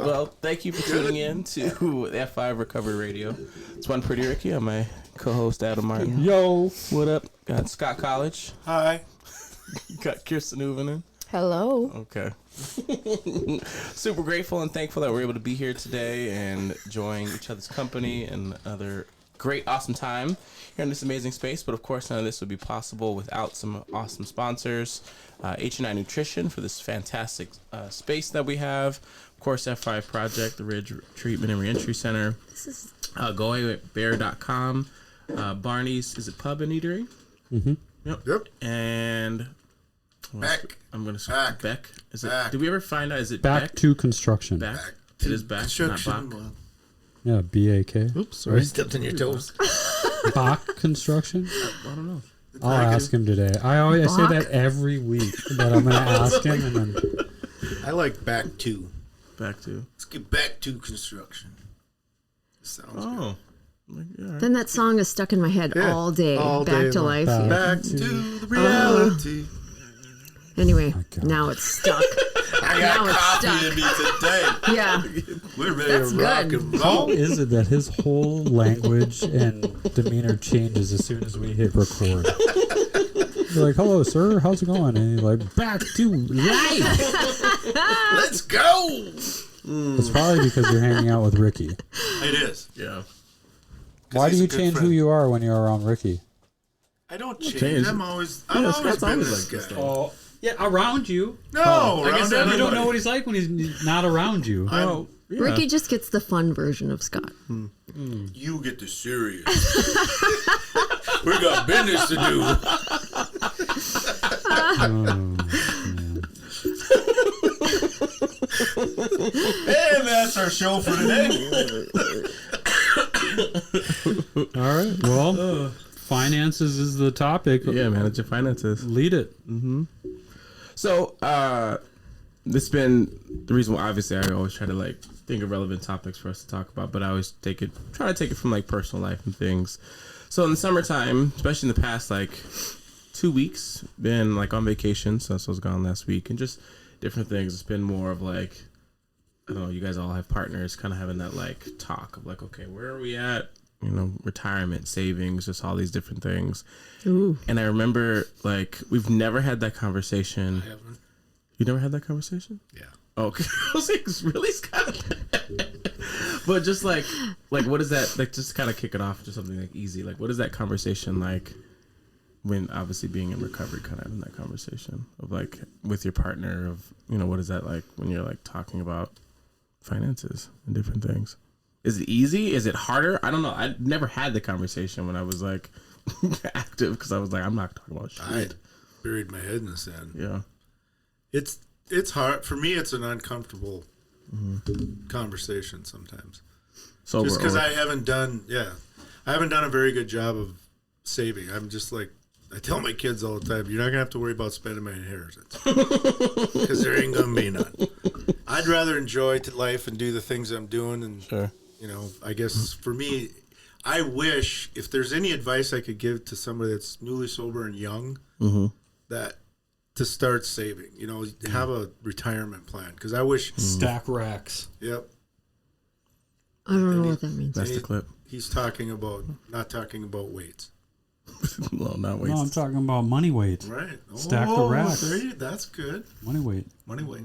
Well, thank you for tuning in to F5 Recovery Radio. It's One Pretty Ricky. I'm my co-host, Adam Martin. Yo. What up? Got Scott College. Hi. Got Kirsten Uvenin. Hello. Okay. Super grateful and thankful that we're able to be here today and enjoying each other's company and another great, awesome time here in this amazing space. But of course, none of this would be possible without some awesome sponsors. H&I Nutrition for this fantastic space that we have. Of course, F5 Project, the Ridge Treatment and Reentry Center. GoAwayWithBear.com. Barney's, is it Pub and Eatery? Mm-hmm. Yep. And Beck. I'm going to Beck. Beck. Is it? Beck. Did we ever find out? Is it Back Beck? to construction. Beck. Back It is Beck, not Construction. Bach. Yeah, B-A-K. Oops, sorry. Right? Stepped on your toes. Bach construction? I don't know. I'll ask him today. I say that every week, but I'm going to ask him. And then I like back to. Back to. Let's get back to construction. Sounds Oh. Yeah. Then that song is stuck in my head Yeah. all day. All Back day to long. life. Back. good. Yeah. Back to the reality. Anyway, God. now it's stuck. I Now got it's coffee stuck. in me today. Yeah. We're ready That's to rock good. and how roll. is it that his whole language and demeanor changes as soon as we hit record? You're like, hello, sir. How's it going? And he's like, back to life. Let's go. It's probably because you're hanging out with Ricky. It is. Yeah. Why do he's a you good change who friend. you are when you're around Ricky? I don't change. change. I'm always Yeah, always Scott's been always this like this, guy. though. Oh, yeah, around you. No, Oh, around I guess I You don't know everybody. what he's like when he's not around you. Oh, yeah. Ricky just gets the fun version of Scott. You get the serious. We got business to do. And that's our show for today. All right. Well, finances is the topic. Yeah, manage your finances. Lead it. So, this been the reason why, obviously, I always try to, like, think of relevant topics for us to talk about, but I always try to take it from, like, personal life and things. So, in the summertime, especially in the past, like, 2 weeks, been, like, on vacation, so I was gone last week, and just different things. It's been more of, like, I don't know, you guys all have partners, kind of having that, like, talk of, like, okay, where are we at? You know, retirement, savings, just all these different things. Ooh. And I remember, like, we've never had that conversation. I haven't. You never had that conversation? Yeah. Okay. I was like, really, Scott? But just like, what is that? Like, just kind of kick it off, just something like easy. Like, what is that conversation like when obviously being in recovery, kind of in that conversation of like with your partner of, you know, what is that like when you're like talking about finances and different things? Is it easy? Is it harder? I don't know. I never had the conversation when I was like active because I was like, I'm not talking about shit. I buried my head in the sand. Yeah. It's hard for me. It's an uncomfortable conversation sometimes. So Just because I haven't done a very good job of saving. I'm just like, I tell my kids all the time, you're not gonna have to worry about spending my inheritance because there ain't gonna be none. I'd rather enjoy life and do the things I'm doing, and Sure. you know, I guess for me, I wish if there's any advice I could give to somebody that's newly sober and young, that to start saving, you know, have a retirement plan. Because I wish, Stack racks. yep, I don't know what that means. That's the clip. he's talking about not talking about weights, Well, not No, I'm waste. talking about money weight. right? Stack the racks. That's good. Money weight. Money weight.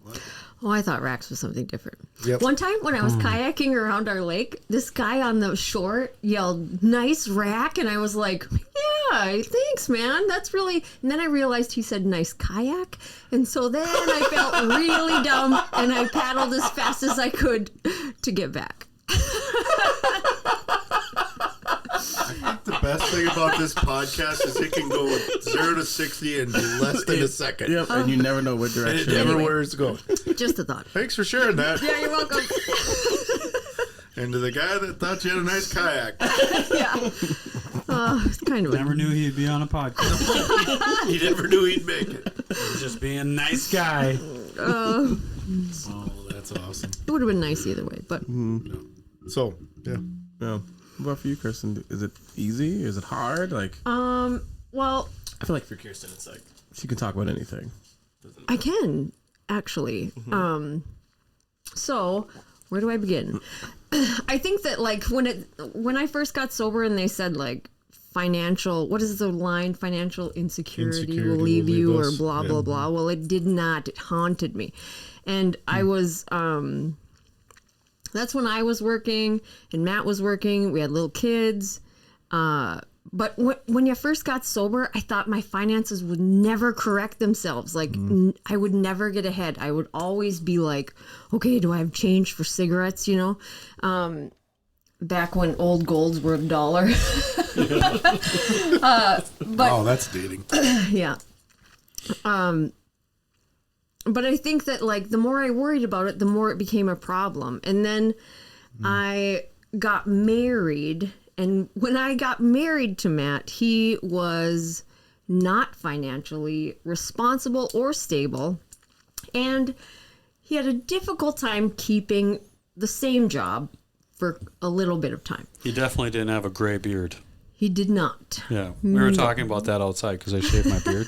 What? Oh, I thought racks was something different. Yep. One time when I was kayaking around our lake, this guy on the shore yelled, "Nice rack," and I was like, "Yeah, thanks, man. That's really." And then I realized he said, "Nice kayak," and so then I felt really dumb, and I paddled as fast as I could to get back. I think the best thing about this podcast is it can go 0 to 60 in less than a second. Yep, and you never know what And direction. it never Anyway. where it's going. Just a thought. Thanks for sharing that. Yeah, you're welcome. And to the guy that thought you had a nice kayak, Yeah. It's kind of Never knew he'd be on a podcast. he never knew he'd make it. He's just being a nice guy. Oh, that's awesome. It would have been nice either way, but So, yeah. Yeah. What about for you, Kirsten? Is it easy? Is it hard? Like, well, I feel like for Kirsten, it's like she can talk about anything. I can actually. So, where do I begin? I think that like when I first got sober and they said like financial, what is the line? Financial insecurity will leave you or us. blah, blah, blah. Well, it did not. It haunted me. And I was, that's when I was working and Matt was working. We had little kids. But when you first got sober, I thought my finances would never correct themselves. Like I would never get ahead. I would always be like, okay, do I have change for cigarettes? You know, back when old golds were $1. Oh, that's dating. Yeah. But I think that like the more I worried about it, the more it became a problem. And then I got married. And when I got married to Matt, he was not financially responsible or stable. And he had a difficult time keeping the same job for a little bit of time. He definitely didn't have a gray beard. He did not. Yeah, we were talking about that outside because I shaved my beard.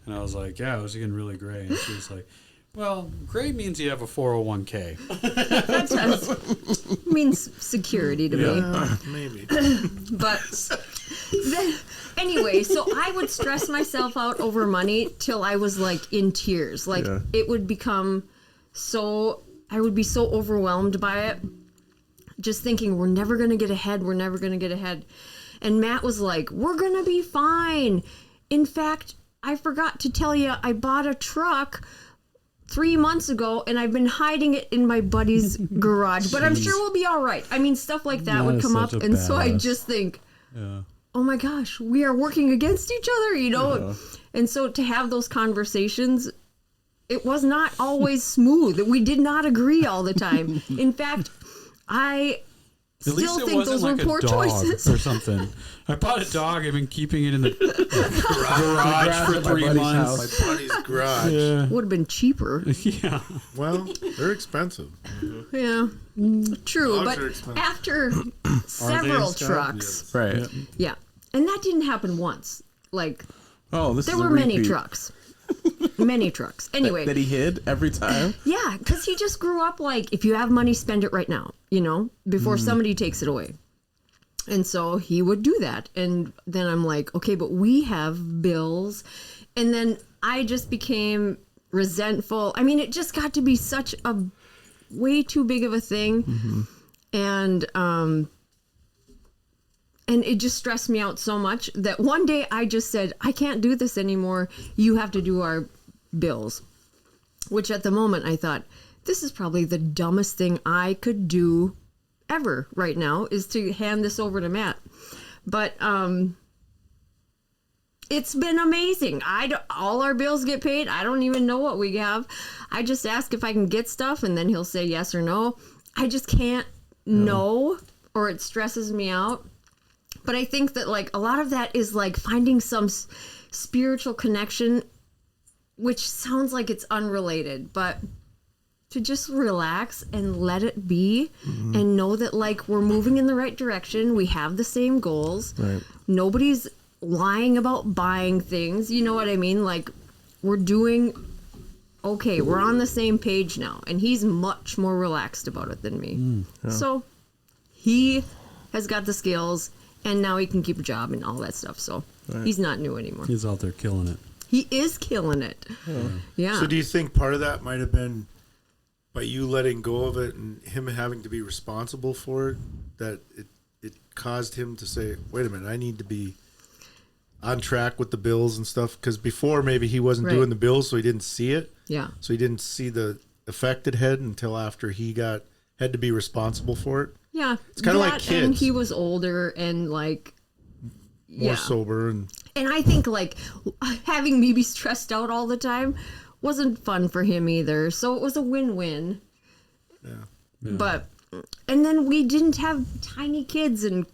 And I was like, yeah, it was getting really gray. And she was like, well, gray means you have a 401k. That does means security to me. Maybe. But then, anyway, so I would stress myself out over money till I was like in tears. Like it would become so, I would be so overwhelmed by it. Just thinking, we're never going to get ahead. We're never going to get ahead. And Matt was like, we're going to be fine. In fact, I forgot to tell you, I bought a truck 3 months ago and I've been hiding it in my buddy's garage, but I'm sure we'll be all right. I mean, stuff like that would come up. And so I just think, oh my gosh, we are working against each other, you know? Yeah. And so to have those conversations, it was not always smooth. We did not agree all the time. In fact, I still think those were poor choices. Or something. I bought a dog. I've been keeping it in the garage for 3 months. My buddy's garage. Yeah. Would have been cheaper. Yeah. Well, they're expensive. Yeah, true. Dogs are But expensive. after several trucks, Right. yeah, and that didn't happen once. Like This there is a were many repeat. trucks. Many trucks. Anyway. That he hid every time? Yeah, because he just grew up like, if you have money, spend it right now, you know, before somebody takes it away. And so he would do that. And then I'm like, okay, but we have bills. And then I just became resentful. I mean, it just got to be such a way too big of a thing. And it just stressed me out so much that one day I just said, I can't do this anymore. You have to do our bills. Which at the moment I thought, this is probably the dumbest thing I could do ever right now, is to hand this over to Matt. But it's been amazing. All our bills get paid. I don't even know what we have. I just ask if I can get stuff and then he'll say yes or no. I just can't know, or it stresses me out. But I think that like a lot of that is like finding some spiritual connection, which sounds like it's unrelated, but to just relax and let it be and know that like we're moving in the right direction. We have the same goals. Right. Nobody's lying about buying things. You know what I mean? Like we're doing okay. We're on the same page now. And he's much more relaxed about it than me. So he has got the skills. And now he can keep a job and all that stuff. So he's not new anymore. He's out there killing it. He is killing it. Yeah. So do you think part of that might have been by you letting go of it and him having to be responsible for it, that it caused him to say, wait a minute, I need to be on track with the bills and stuff? Because before maybe he wasn't doing the bills, so he didn't see it. Yeah. So he didn't see the effect it had until after he had to be responsible for it. Yeah. It's kind of like kids. And he was older and like more sober. And I think like having me be stressed out all the time wasn't fun for him either. So it was a win-win. yeah. But, and then we didn't have tiny kids and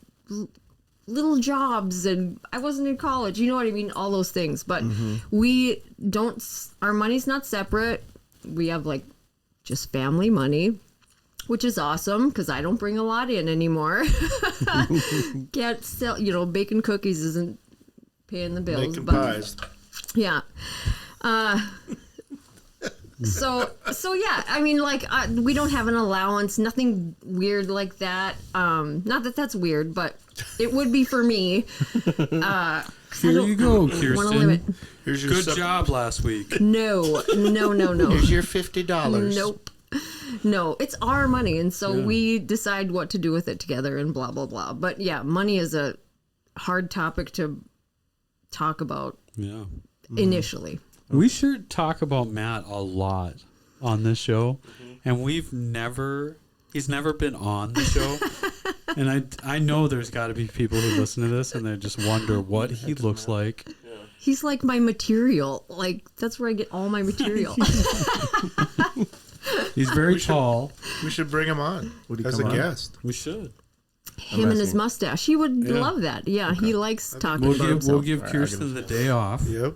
little jobs, and I wasn't in college. You know what I mean? All those things. But we don't, our money's not separate. We have like just family money, which is awesome because I don't bring a lot in anymore. Can't sell, baking cookies isn't paying the bills. Making but pies. yeah. So yeah, I mean, like, we don't have an allowance, nothing weird like that. Not that that's weird, but it would be for me. Here you go, Want to limit? Kirsten. Here's your Good job last week. No. Here's your $50. Nope. No, it's our money, and so we decide what to do with it together, and blah blah blah. But yeah, money is a hard topic to talk about Yeah. initially. We should talk about Matt a lot on this show, and he's never been on the show. And I know there's got to be people who listen to this and they just wonder what he looks like. He's like my material. Like, that's where I get all my material. He's very tall. We should bring him on as a guest. We should. Him and his mustache. He would love that. Yeah, he likes talking about We'll himself. give Kirsten the day off Yep.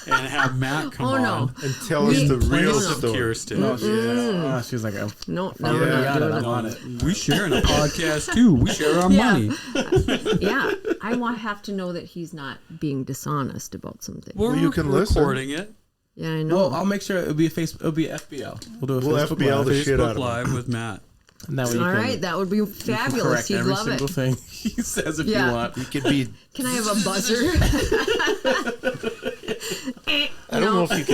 and have Matt come Oh, no. on. And tell us the real Tales of story. Kirsten. Oh, she's like, No, Yeah. we're not got doing it. it. I'm on it. We share in a podcast too. We share our Yeah. money. Yeah, I have to know that he's not being dishonest about something. We're you can listen. recording it. Yeah, I know. Well, I'll make sure it'll be it'll be FBL. We'll do a We'll Facebook FBL Live. the shit out Facebook of him. Live with Matt. And that way you All can- right, that would be you can fabulous. correct He'd every love single it. thing he says if Yeah. you want. You could be. Can I have a buzzer? I don't know if you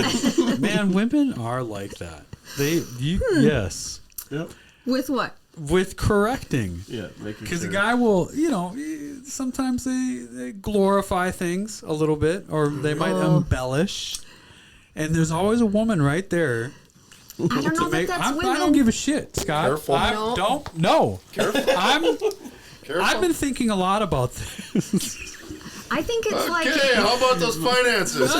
can. Man, women are like that. Yes. Yep. With what? With correcting. Yeah, making Because sure. the guy will, sometimes they glorify things a little bit, or they might embellish. And there's always a woman right there. I don't know that that's women. I don't give a shit, Scott. Careful. I No. don't know. Careful. I've been thinking a lot about this. I think it's like Okay, how about those finances?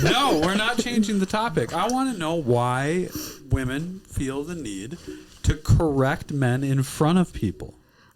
No, we're not changing the topic. I want to know why women feel the need to correct men in front of people.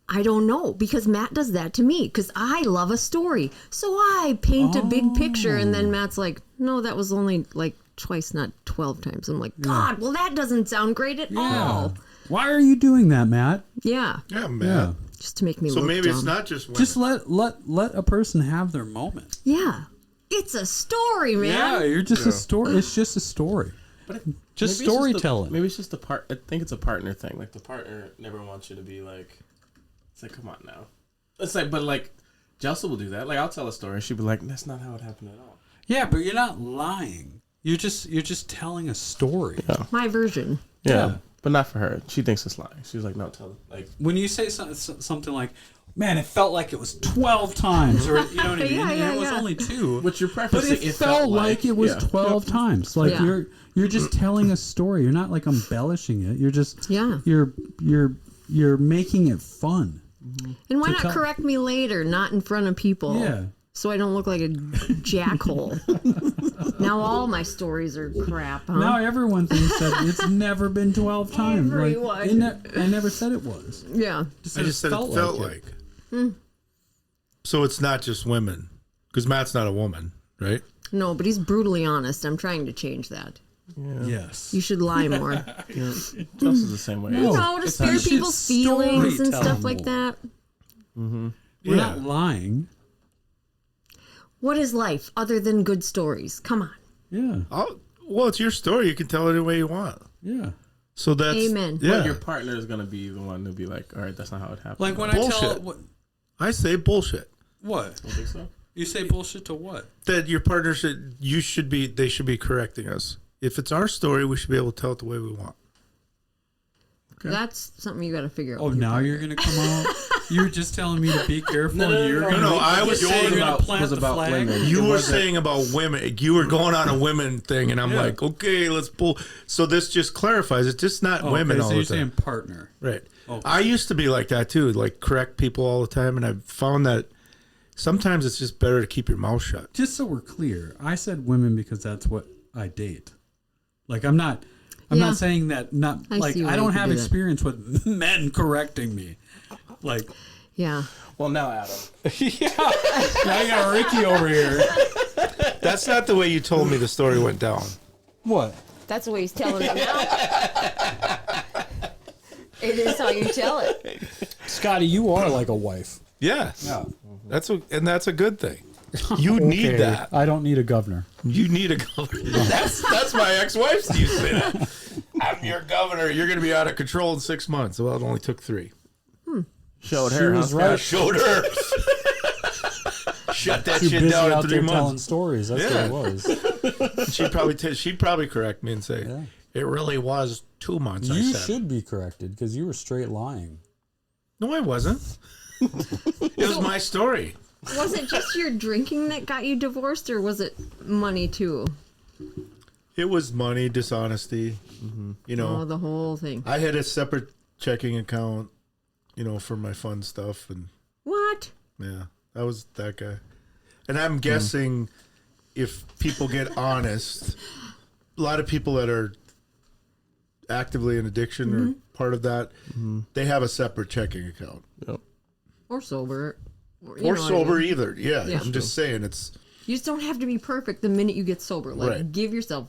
I don't know, because Matt does that to me because I love a story. So I paint a big picture and then Matt's like, no, that was only like twice, not 12 times. I'm like, God, well, that doesn't sound great at all. Why are you doing that, Matt? Yeah, Yeah, man. Yeah. just to make me So look maybe dumb. it's not just women. Just let a person have their moment. Yeah, it's a story, man. Yeah, you're just a story. It's just a story. But Just maybe it's storytelling. Maybe it's just a part. I think it's a partner thing. Like the partner never wants you to be like. It's like, come on now. It's like, but like, Jelsa will do that. Like, I'll tell a story, and she'll be like, "That's not how it happened at all." Yeah, but you're not lying. You're just telling a story. My version. Yeah. But not for her. She thinks it's lying. She's like, "No, tell it." Like, When you say something like, "Man, it felt like it was 12 times," or you know what I mean, Yeah, and yeah, it was yeah. only 2. what you're But preferencing, it felt like it was 12 times. Like Yeah. you're just telling a story. You're not like embellishing it. You're just you're making it fun. And why To not tell- correct me later, not in front of people? Yeah. So I don't look like a jackhole. Now all my stories are crap, huh? Now everyone thinks that it's never been 12 times. Everyone. I never said it was. Yeah. I just said it felt like. So it's not just women, because Matt's not a woman, right? No, but he's brutally honest. I'm trying to change that. Yes. You should lie more. Jelsa's the same way. You know, to spare you should people's feelings and storytell stuff like more. that. We're not lying. What is life other than good stories? Come on. Yeah. Well, it's your story. You can tell it any way you want. Yeah. So that's Amen. Yeah, But your partner is gonna be the one to be like, "All right, that's not how it happened." Like when Bullshit. I tell I say bullshit. what? don't think so. You say bullshit to what? That your partner they should be correcting us. If it's our story, we should be able to tell it the way we want. That's something you got to figure out. Oh, with your now partner. you're gonna come out. You were just telling me to be careful. No, no, and you're no, gonna, no, I was you're saying gonna about- plant was the about flag. women. You It were wasn't- saying about women. You were going on a women thing, and I'm Yeah. like, okay, let's pull. So this just clarifies. It's just not Oh, women okay, all so the you're time. saying partner. Right. Okay. I used to be like that too, like correct people all the time, and I've found that sometimes it's just better to keep your mouth shut. Just so we're clear, I said women because that's what I date. Like I'm not Yeah. saying that not I like see why I you don't could have do that. experience with men correcting me. Like Yeah. Well, now Adam. now you got Ricky over here. That's not the way you told me the story went down. What? That's the way he's telling it now. It is how you tell it. Scotty, you are like a wife. Yeah, Yeah. that's a good thing. You need Okay, that. I don't need a governor. You need a governor. That's my ex-wife's used to say that. I'm your governor. You're going to be out of control in 6 months. Well, it only took 3. Showed She her. was huh, right. I Scott? showed her. Shut that Too shit busy down in out 3 there telling months. stories. That's Yeah. what it was. She'd probably correct me and say, Yeah. it really was 2 months. I You said. should be corrected because you were straight lying. No, I wasn't. It was my story. Was it just your drinking that got you divorced, or was it money too? It was money, dishonesty. You know, Oh, the whole thing. I had a separate checking account, for my fun stuff, and What? yeah, I was that guy. And I'm guessing if people get honest, a lot of people that are actively in addiction or part of that, they have a separate checking account. Yep. Or sober. You Or know what I sober mean. either. Yeah, Yeah. I'm just saying it's You just don't have to be perfect the minute you get sober. Like, Right. give yourself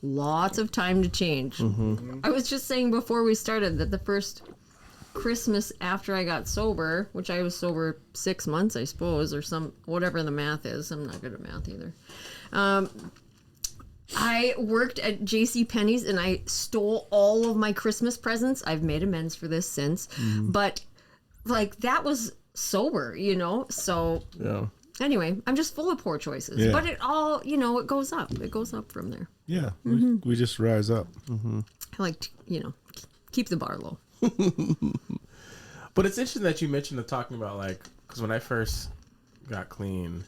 lots of time to change. I was just saying before we started that the first Christmas after I got sober, which I was sober 6 months, I suppose, or whatever the math is. I'm not good at math either. I worked at J.C. Penney's and I stole all of my Christmas presents. I've made amends for this since, but like that was sober, So Yeah. anyway, I'm just full of poor choices. Yeah. But it all, it goes up. It goes up from there. yeah, we just rise up. I like to, keep the bar low. But it's interesting that you mentioned the talking about because when I first got clean,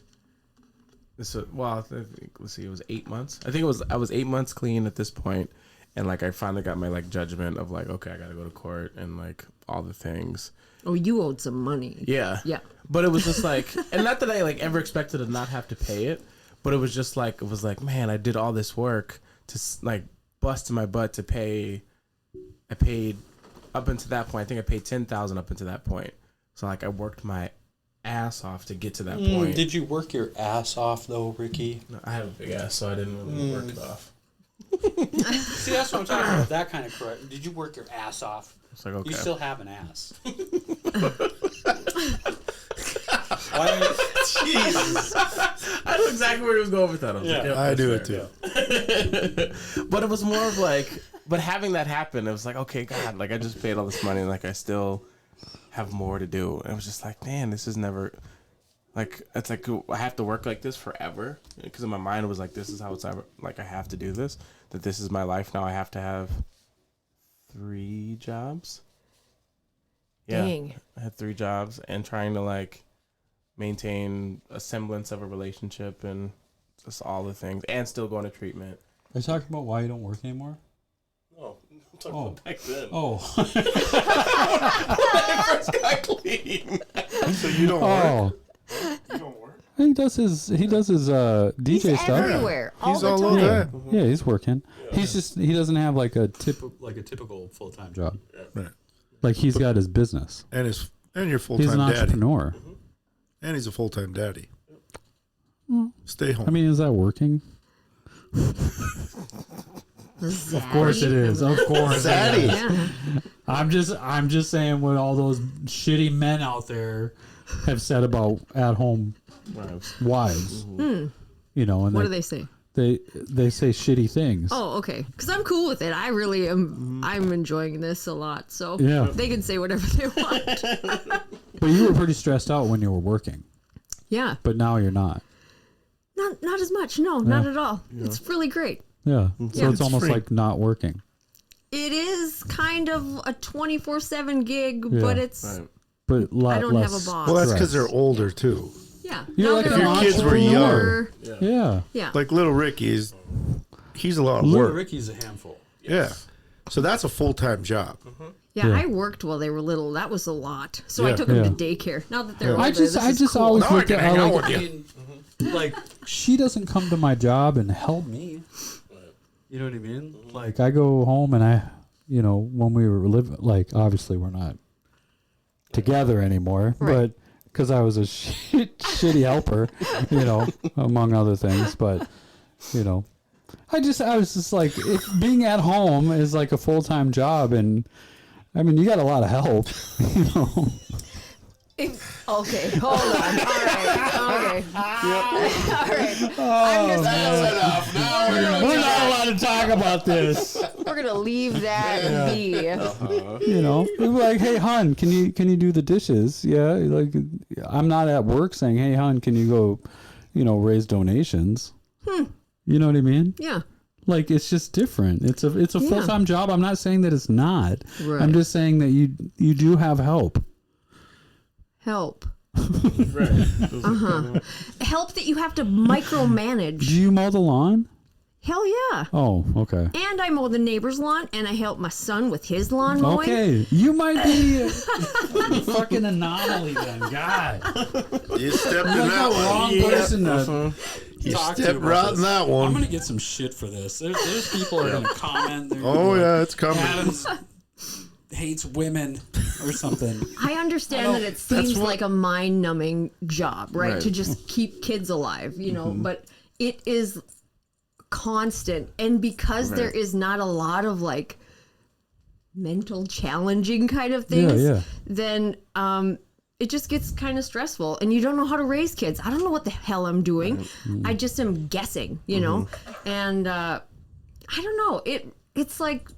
let's see, it was 8 months. I think I was 8 months clean at this point, and I finally got my judgment of okay, I got to go to court and all the things. Oh, you owed some money. Yeah. Yeah. But it was just and not that I ever expected to not have to pay it, but it was just man, I did all this work to bust my butt to pay. I paid up until that point. I think I paid $10,000 up until that point. So I worked my ass off to get to that point. Did you work your ass off though, Ricky? No, I have a big ass, so I didn't really work it off. See, that's what I'm talking about. That kind of correct. Did you work your ass off? It's okay. You still have an ass. Jesus. I know exactly where he was going with that. I do it too. But it was more of but having that happen, it was okay, God, I just paid all this money and I still have more to do. And it was just man, this is never, it's I have to work like this forever. Because in my mind it was this is how it's ever, I have to do this, that this is my life now. I have to have 3 jobs. Yeah. Dang. I had 3 jobs and trying to maintain a semblance of a relationship and just all the things and still going to treatment. Are you talking about why you don't work anymore? No, I'm talking about back then. Oh. When I first got clean. So you don't work? Oh. You don't work? He does his DJ He's stuff. everywhere. All He's the all time. over Yeah. that. Yeah, he's working. He's just he doesn't have a typical full-time job. Right. He's got his business. And you're He's full-time an daddy. entrepreneur. And he's a full-time daddy. Stay home. I mean, is that working? Of course it is. Of course. Zaddy. Yeah. I'm just saying what all those shitty men out there have said about at-home wives. And What do they say? they say shitty things. Oh, okay. Because I'm cool with it. I really am. I'm enjoying this a lot. So Yeah. they can say whatever they want. But you were pretty stressed out when you were working. Yeah. But now you're not. Not as much. No, not at all. It's really great. Yeah. So it's It's almost free. like not working. It is kind of a 24/7 gig, Yeah. but it's Right. But I don't less. have a boss. Well, that's because stress. they're older, too. yeah. You're Now like they're an all Your kids were young. older. Yeah. Yeah. Like little Ricky's, he's a lot of Little work. Ricky's a handful. Yeah. So that's a full-time job. Yeah, Yeah. I worked while they were little. That was a lot. So I Yeah. took them Yeah. to daycare. Now that they're older, I just this is cool. always Now I looked can at hang her out like, with I you. mean, like, she doesn't come to my job and help me. you know what I mean? Like I go home and when we were living, obviously we're not together anymore, Right. but because I was a shitty helper, among other things. But I was just like, if being at home is like a full-time job, and I mean, you got a lot of help, Okay, hold on. All right. Okay. All right. I'm just That's enough. Now we're not allowed to talk about this. we're gonna leave that be. You know, like, hey, hon, can you do the dishes? Yeah, like, I'm not at work saying, hey, hon, can you go, raise donations? You know what I mean? Yeah. Like, it's just different. It's a full-time job. I'm not saying that it's not. Right. I'm just saying that you do have help. Help. Right. Help that you have to micromanage. Do you mow the lawn? Hell yeah. Oh, okay. And I mow the neighbor's lawn, and I help my son with his lawn mowing. Okay, you might be a fucking anomaly then. God, You stepped in you're that the one. wrong person to You talk to stepped about right this. in that I'm one. gonna get some shit for this. There's people are gonna comment. They're gonna Oh be like, yeah, it's coming. Adams hates women or something. I understand that it seems like a mind-numbing job, right? To just keep kids alive, but it is constant. And because there is not a lot of like mental challenging kind of things, then it just gets kind of stressful, and you don't know how to raise kids. I don't know what the hell I'm doing. I just am guessing, and I don't know. It's like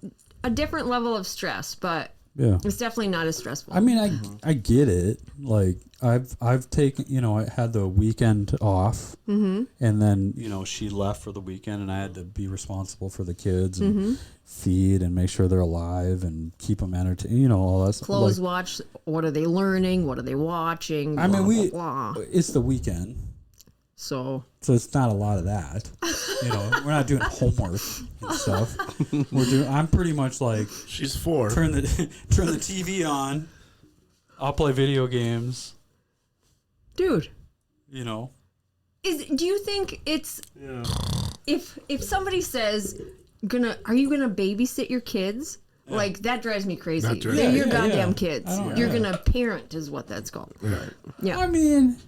a different level of stress, but it's definitely not as stressful. I mean, I get it. Like, I've taken, I had the weekend off, and then she left for the weekend, and I had to be responsible for the kids and feed and make sure they're alive and keep them entertained. All that stuff. Close watch. What are they learning? What are they watching? I mean, blah, blah. it's the weekend, So it's not a lot of that. We're not doing homework and stuff. I'm pretty much like, She's 4. Turn the TV on. I'll play video games. dude, Do you think it's if somebody says are you gonna babysit your kids? Like, that drives me crazy. That drives They're me your goddamn kids. I don't- You're gonna parent is what that's called. Yeah. I mean,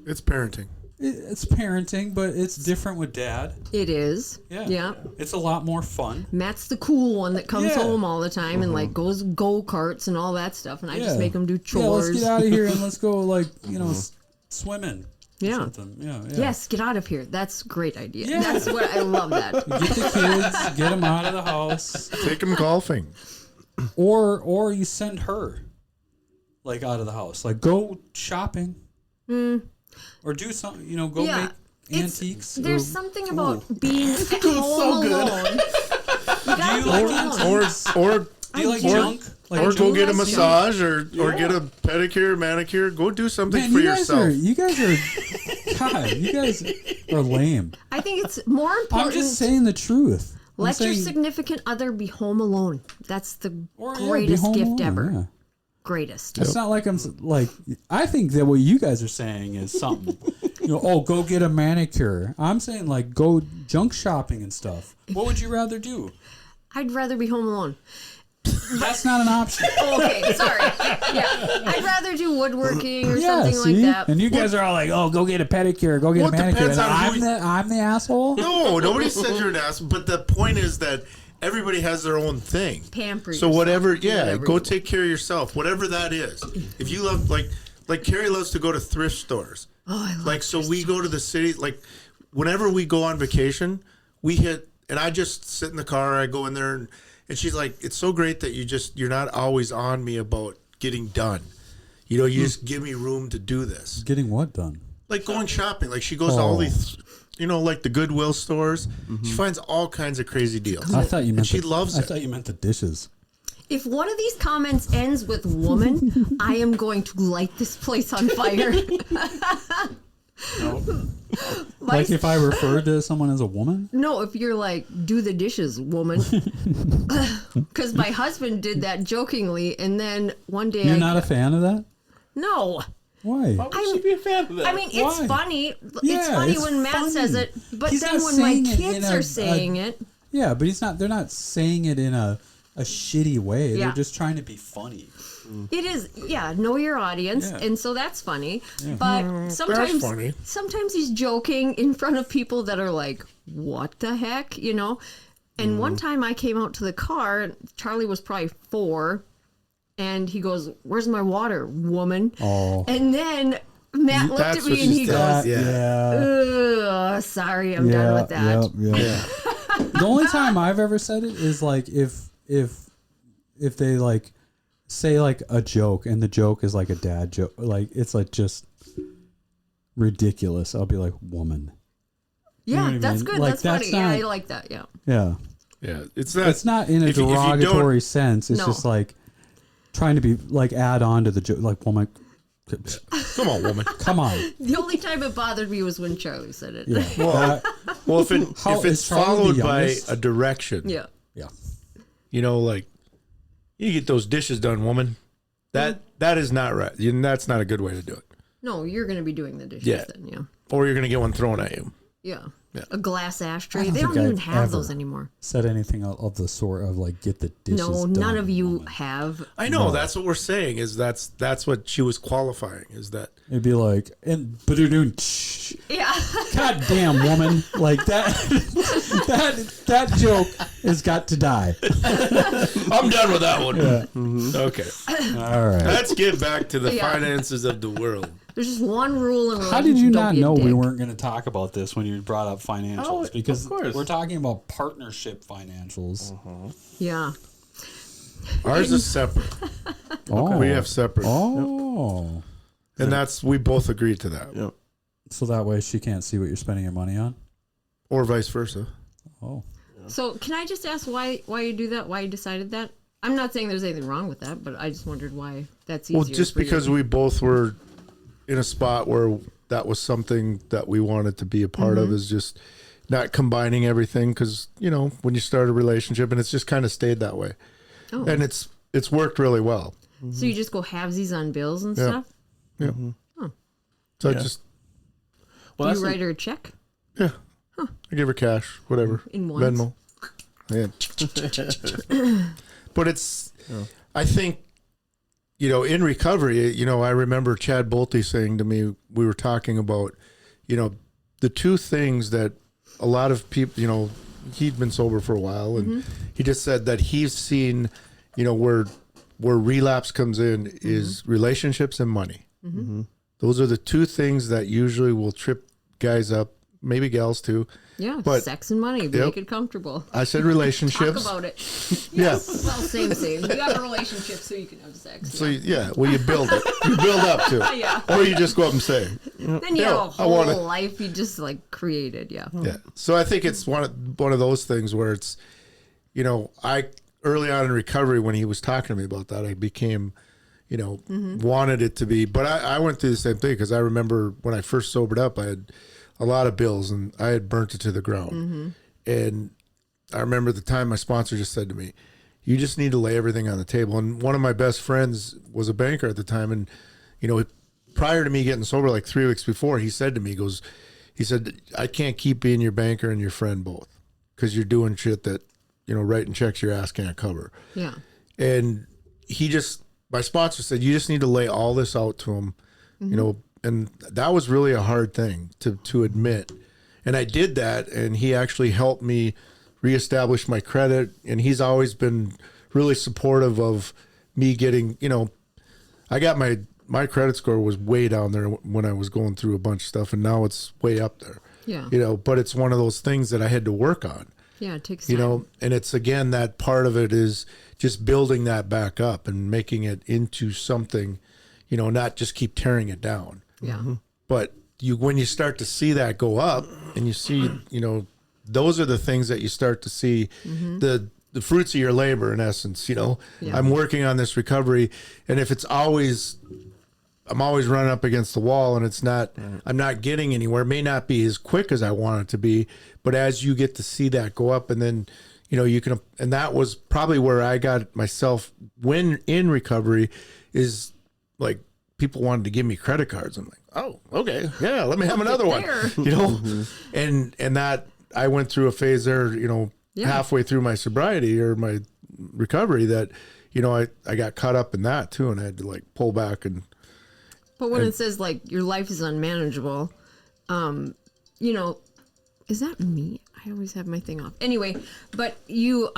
It's parenting. it's parenting, but it's different with dad. It is. Yeah. Yeah. It's a lot more fun. Matt's the cool one that comes Yeah. home all the time and like goes go-karts and all that stuff, and I just make them do Yeah, chores. let's get out of here and let's go, like, Swimming. Or Yeah. something. Yeah. Yes, get out of here. That's a great idea. Yeah. That's what I love that. Get the kids, get them out of the house, Take them golfing. or you send her, like, out of the house, like, go shopping, or do something. Go Yeah. make antiques. There's or- something about being at home alone. You gotta you be like alone. Or Do you like or- junk? Like or go do get a like massage or get a pedicure, manicure. Go do something Man, for you guys yourself. you guys are, God, you guys are lame. I think it's more I'm important. just saying the truth. I'm Let your saying- significant other be home alone. That's the or, yeah, be greatest home gift alone, ever. yeah. Greatest. It's not like like, I think that what you guys are saying is something. Go get a manicure. I'm saying, like, go junk shopping and stuff. What would you rather do? I'd rather be home alone. That's not an option. Okay, sorry. Yeah, I'd rather do woodworking or Yeah, something see? like that. And you guys are all like, oh, go get a pedicure, go get Well, a it manicure. depends And on who I'm the asshole? No, nobody said you're an ass. But the point is that everybody has their own thing. Pamper So yourself. whatever, Whatever go you- take care of yourself. Whatever that is. If you love, like Carrie loves to go to thrift stores. Oh, I love Like, so we go to the city. Like, whenever we go on vacation, we hit, and I just sit in the car. I go in there, and she's like, "It's so great that you're not always on me about getting done. You just give me room to do this." Getting what done? Like going shopping. Like, she goes to all Oh. these, like the Goodwill stores. She finds all kinds of crazy deals. I thought you meant she loves I it. thought you meant the dishes. If one of these comments ends with woman, I am going to light this place on fire. Like, if I referred to someone as a woman? No, if you're like, do the dishes, woman. Because my husband did that jokingly, and then one day You're not a fan of that? No. Why? Why would she be a fan of that? I mean, it's Why? funny. It's Yeah, funny it's when Matt funny. says it, but He's then not when my saying it in kids a- are saying it, Yeah, but they're not saying it in a shitty way. Yeah. They're just trying to be funny. it is, know your audience, Yeah. and so that's funny. But sometimes, funny. sometimes he's joking in front of people that are like, "What the heck," And one Mm-hmm. time I came out to the car, and Charlie was probably 4, And he goes, "Where's my water, woman?" Oh. And then Matt looked That's at what me and she he said. goes, Yeah. "Ugh, sorry, I'm done with that." Yep. The only time I've ever said it is like if they like say like a joke and the joke is like a dad joke, like it's like just ridiculous. I'll be like, "Woman." Yeah, what I that's mean? good. Like, That's funny. that's Yeah, I not- like that. Yeah. Yeah. Yeah, It's not in a if you don't- derogatory sense. It's No. just like trying to be like add on to the joke. Like, woman, Come on, woman. come on. The only time it bothered me was when Charlie said it. Yeah. Well, if How- it's is Charlie followed the by youngest? a direction, Yeah. Yeah. you know, like you get those dishes done, woman. That is not right. That's not a good way to do it. No, you're going to be doing the dishes Yeah. then. Yeah. Or you're gonna get one thrown at you. Yeah. Yeah. A glass ashtray. I don't They don't think even I've have those ever anymore. Said anything of the sort of like get the dishes No, done, none of you woman. have. I know. That's what we're saying. Is that's what she was qualifying. Is that It'd be like, and ba-doo-doo, Yeah. God damn woman, like that. that joke has got to die. I'm done with that one. Okay, All right. let's get back to the Yeah. finances of the world. There's just one rule in How did you relationship, don't not be a know we dick. weren't going to talk about this when you brought up financials? Oh, Because of course. we're talking about partnership financials. Yeah. Ours is separate. Oh, We have separate, Oh, and that's we both agreed to that, Yep. so that way she can't see what you're spending your money on. or vice versa. Oh, So can I just ask why you do that? Why you decided that? I'm not saying there's anything wrong with that, but I just wondered why that's easier. Well, just for you. because we both were in a spot where that was something that we wanted to be a part of, is just not combining everything. Because when you start a relationship, and it's just kind of stayed that way, Oh. and it's worked really well. So you just go halvesies on bills and Yeah. stuff? Yeah. So I Yeah. just Well, Do that's you write her a check? I give her cash, whatever, In ones? Venmo. Yeah. But it's, I think, in recovery, I remember Chad Bolte saying to me, we were talking about, the two things that a lot of people, he'd been sober for a while, and he just said that he's seen, where relapse comes in is relationships and money. Those are the two things that usually will trip guys up, maybe gals too. Yeah, But- sex and money. Make it comfortable. I said Talk relationships. about it. Yeah. Well, same. You have a relationship so you can have sex. So well, you build it. You build up to it, Yeah. or you just go up and say, Then you Yeah, have a I whole wanna- life you just created. Yeah. yeah. So I think it's one of those things where it's, I early on in recovery when he was talking to me about that, I became, wanted it to be. But I went through the same thing because I remember when I first sobered up, I had a lot of bills and I had burnt it to the ground. And I remember the time my sponsor just said to me, "You just need to lay everything on the table." And one of my best friends was a banker at the time, and prior to me getting sober, like 3 weeks before, he said to me, he said, "I can't keep being your banker and your friend both because you're doing shit that, writing checks your ass can't cover." Yeah. And my sponsor said, "You just need to lay all this out to him," and that was really a hard thing to admit. And I did that, and he actually helped me reestablish my credit. And he's always been really supportive of me getting, I got my credit score was way down there when I was going through a bunch of stuff, and now it's way up there. Yeah. But it's one of those things that I had to work on. Yeah. It takes time. And it's again that part of it is just building that back up and making it into something, not just keep tearing it down. Yeah. But when you start to see that go up and you see, those are the things that you start to see the fruits of your labor in essence, I'm working on this recovery. And if I'm always running up against the wall and I'm not getting anywhere. It may not be as quick as I want it to be, but as you get to see that go up and then, you can, and that was probably where I got myself when in recovery is like people wanted to give me credit cards. I'm like, oh, okay. Yeah. Let me have another one, and that I went through a phase there, halfway through my sobriety or my recovery that, I got caught up in that too. And I had to pull back But when it says your life is unmanageable, is that me? I always have my thing off. Anyway, but you,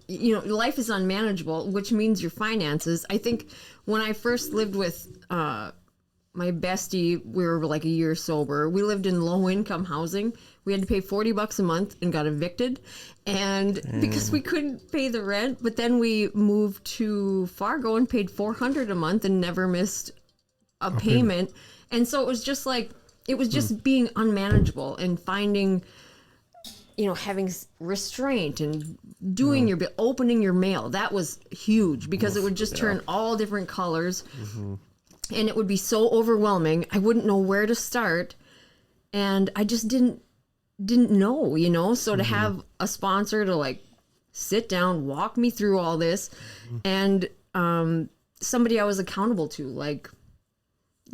life is unmanageable, which means your finances. I think when I first lived with my bestie, we were like a year sober. We lived in low income housing. We had to pay $40 a month and got evicted. And because we couldn't pay the rent, but then we moved to Fargo and paid $400 a month and never missed a payment. And so it was just like, it was just being unmanageable and finding, having restraint and doing your, opening your mail. That was huge because it would just turn all different colors. And it would be so overwhelming. I wouldn't know where to start. And I just didn't know, So to have a sponsor to like sit down, walk me through all this, and somebody I was accountable to, like,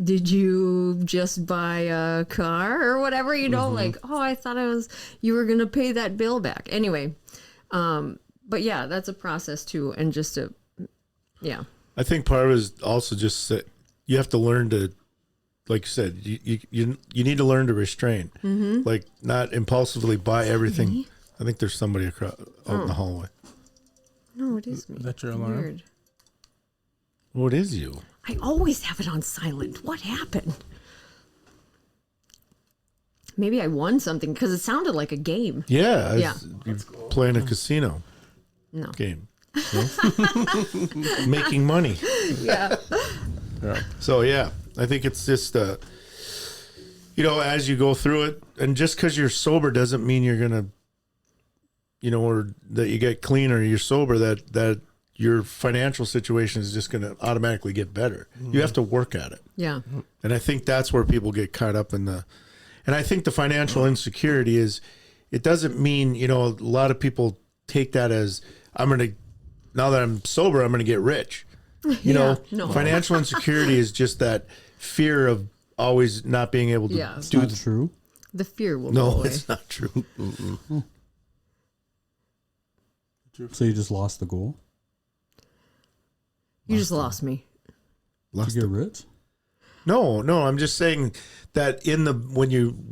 did you just buy a car or whatever, like, oh, I thought you were going to pay that bill back. Anyway. But yeah, that's a process too. And just I think part of it is also just that you have to learn to, like you said, you need to learn to restrain, like not impulsively buy everything. Me? I think there's somebody out in the hallway. No, it is me. Is that your alarm? Weird. What is you? I always have it on silent. What happened? Maybe I won something because it sounded like a game. Yeah. Yeah. You're playing a casino No. game. Making money. Yeah. So, I think it's just, as you go through it, and just because you're sober doesn't mean you're going to, or that you get clean or you're sober, that your financial situation is just going to automatically get better. You have to work at it. Yeah. And I think that's where people get caught up in and I think the financial insecurity is, it doesn't mean, a lot of people take that as, now that I'm sober, I'm going to get rich. No. Financial insecurity is just that fear of always not being able to It's not true. The fear will go No, away. it's not true. So you just lost the goal? You just lost me. Lost To get it. rich? No, I'm just saying that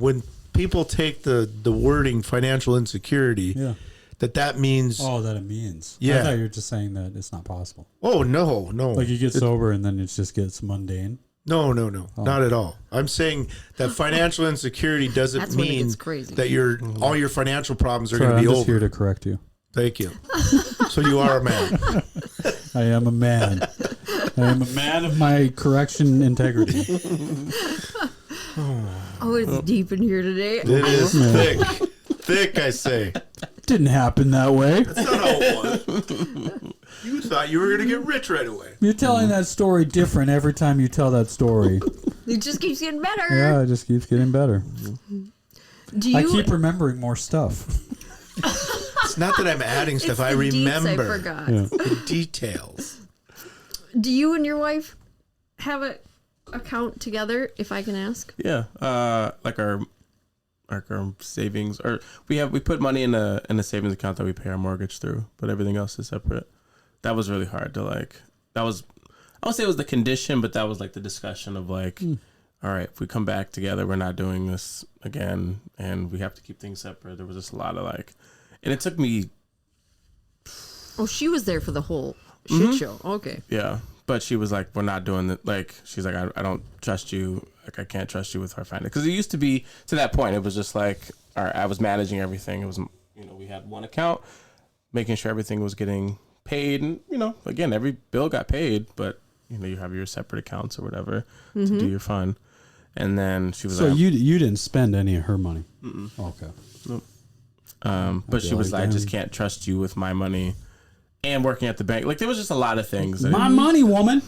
when people take the wording financial insecurity, Yeah. that means Oh, that it means. Yeah. I thought you were just saying that it's not possible. oh no. Like you get sober and then it just gets mundane. No, not at all. I'm saying that financial insecurity doesn't That's when it mean gets crazy. that all your financial problems are Sorry, going to I'm be just here over. to correct you. Thank you. So you are a man. I am a man. I am a man of my correction integrity. Oh, it's deep in here today. It is thick. I say. Didn't happen that way. That's not how it was. You thought you were going to get rich right away. You're telling that story different every time you tell that story. It just keeps getting better. Yeah, it just keeps getting better. Do you? I keep remembering more stuff. It's not that I'm adding stuff. It's I the deets remember I forgot. Yeah. the details. Do you and your wife have an account together, if I can ask? Yeah, like our savings, or we put money in a savings account that we pay our mortgage through, but everything else is separate. That was really hard to like. I would say it was the condition, but that was like the discussion of like, all right, if we come back together, we're not doing this again, and we have to keep things separate. There was just a lot of like, and it took me. Oh, she was there for the whole shit show. Okay. Yeah, but she was like, we're not doing it. Like, she's like, I don't trust you. Like, I can't trust you with our finances. Because it used to be, to that point, it was just like, all right, I was managing everything. It was, we had one account, making sure everything was getting paid. And, again, every bill got paid, but, you have your separate accounts or whatever to do your fun. And then she was So like, you didn't spend any of her money? Okay. nope. But she was like, I just can't trust you with my money. And working at the bank, like there was just a lot of things. My money, woman.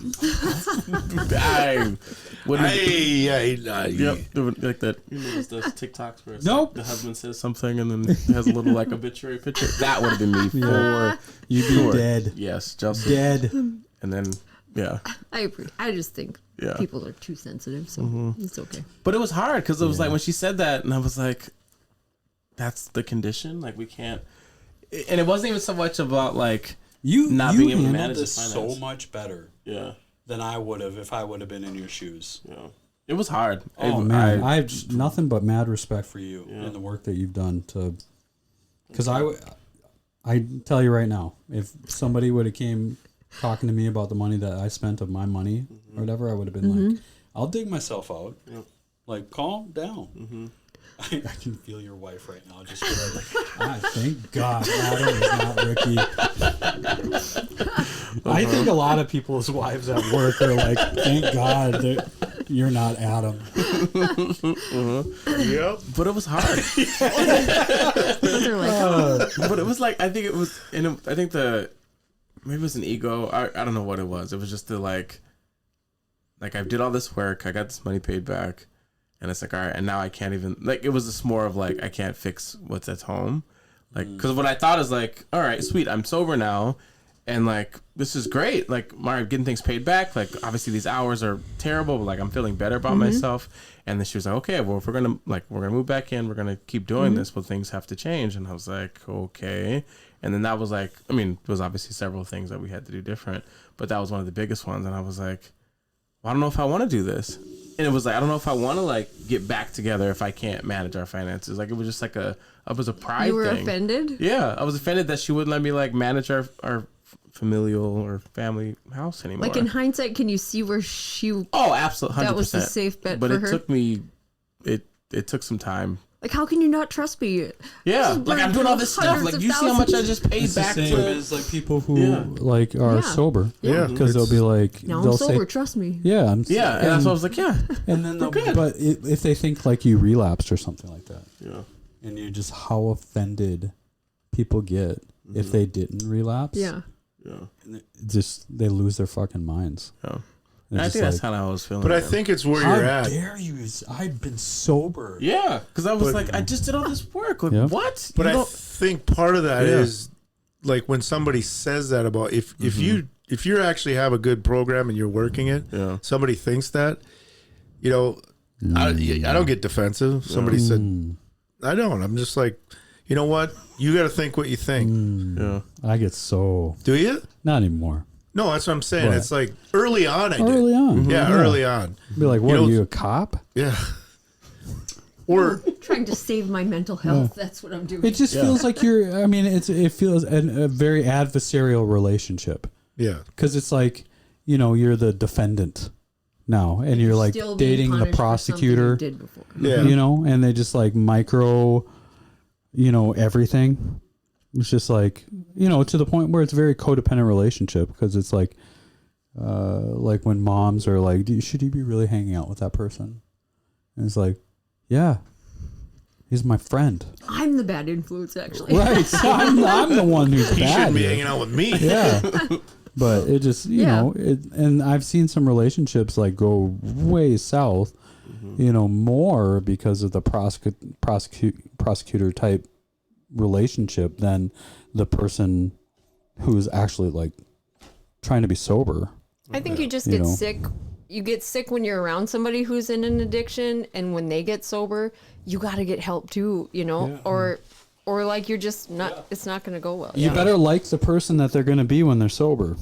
I wouldn't. Yep. Like that. Those TikToks where it's Nope. like the husband says something and then it has a little like obituary picture. That would have been me for You'd be dead. Yes, Chelsea. Dead. And then I just think people are too sensitive, so it's okay. But it was hard because it was like when she said that, and I was like, "That's the condition. Like we can't." And it wasn't even so much about like. You not you being able to handled manage this the so finance. much better Yeah. than I would have if I would have been in your shoes. Yeah. It was hard. Oh man, I have nothing but mad respect for you and the work that you've done to. Because I tell you right now, if somebody would have came talking to me about the money that I spent of my money or whatever, I would have been like, I'll dig myself out. Yep. Like, calm down. I can feel your wife right now. Just like, thank God Adam is not Ricky. I think a lot of people's wives at work are like, thank God that you're not Adam. Yep. But it was hard. Those are like, But it was like, I think it was, I think maybe it was an ego. I don't know what it was. It was just the like I did all this work. I got this money paid back. And it's like, all right, and now I can't even, like, it was just more of like, I can't fix what's at home. Like, because what I thought is like, all right, sweet, I'm sober now. And like, this is great. Like, I'm getting things paid back. Like, obviously these hours are terrible, but like, I'm feeling better about myself. And then she was like, okay, well, if we're going to move back in, we're going to keep doing this, but things have to change. And I was like, okay. And then that was like, I mean, there was obviously several things that we had to do different, but that was one of the biggest ones. And I was like, well, I don't know if I want to do this. And it was like, I don't know if I want to like get back together if I can't manage our finances. Like, it was just like it was a pride thing. you were offended? Yeah, I was offended that she wouldn't let me like manage our familial or family house anymore. Like, in hindsight, can you see where she? Oh, absolutely, 100%. That was the safe bet but for it her? took me, it took some time. Like, how can you not trust me? Yeah, Just like I'm doing all this stuff. hundreds Like, of you see how much I thousands. just paid It's the back same to. as like people who like are Yeah. sober. Yeah. Because they'll be like, Now they'll I'm sober. say, Trust me. yeah, I'm Yeah, and that's why I was like, yeah, And then they'll, good. but if they think like you relapsed or something like that, yeah, and you just how offended people get if they didn't relapse, Yeah. yeah. and just they lose their fucking minds. yeah. They're I just think that's like, kind of how I was feeling. But I man. think it's where how you're at. dare you? I've been sober. Yeah, because I was But- like, I just did all this work. Like, Yep. what? But You I don't- think part of that Yeah. is like when somebody says that about if you actually have a good program and you're working it, Yeah. somebody thinks that, you know, I don't get defensive. Somebody said, I don't. I'm just like, you know what? You got to think what you think. yeah. I get so Do you? not anymore. No, that's what I'm saying. What? It's like early on. I did. Early on, Yeah, early on. Be like, what You know, are you, a cop? Yeah. Or Trying to save my mental health. That's what I'm doing. It just feels like you're. I mean, it feels a very adversarial relationship. yeah. Because it's like, you know, you're the defendant now, and you're like Still being dating the punished for something you prosecutor, did before. Yeah. you know, and they just like micro, you know, everything. It's just like, you know, to the point where it's a very codependent relationship because it's like when moms are like, should you be really hanging out with that person? And it's like, yeah, he's my friend. I'm the bad influence, actually. Right. So I'm the one who's He bad. shouldn't be here. hanging out with me. Yeah. But it just, you know, and I've seen some relationships like go way south, you know, more because of the prosecutor type relationship than the person who's actually like trying to be sober. I think you just You get know. sick. You get sick when you're around somebody who's in an addiction, and when they get sober, you got to get help too, you know, or like you're just not. It's not going to go well. You better like the person that they're going to be when they're sober,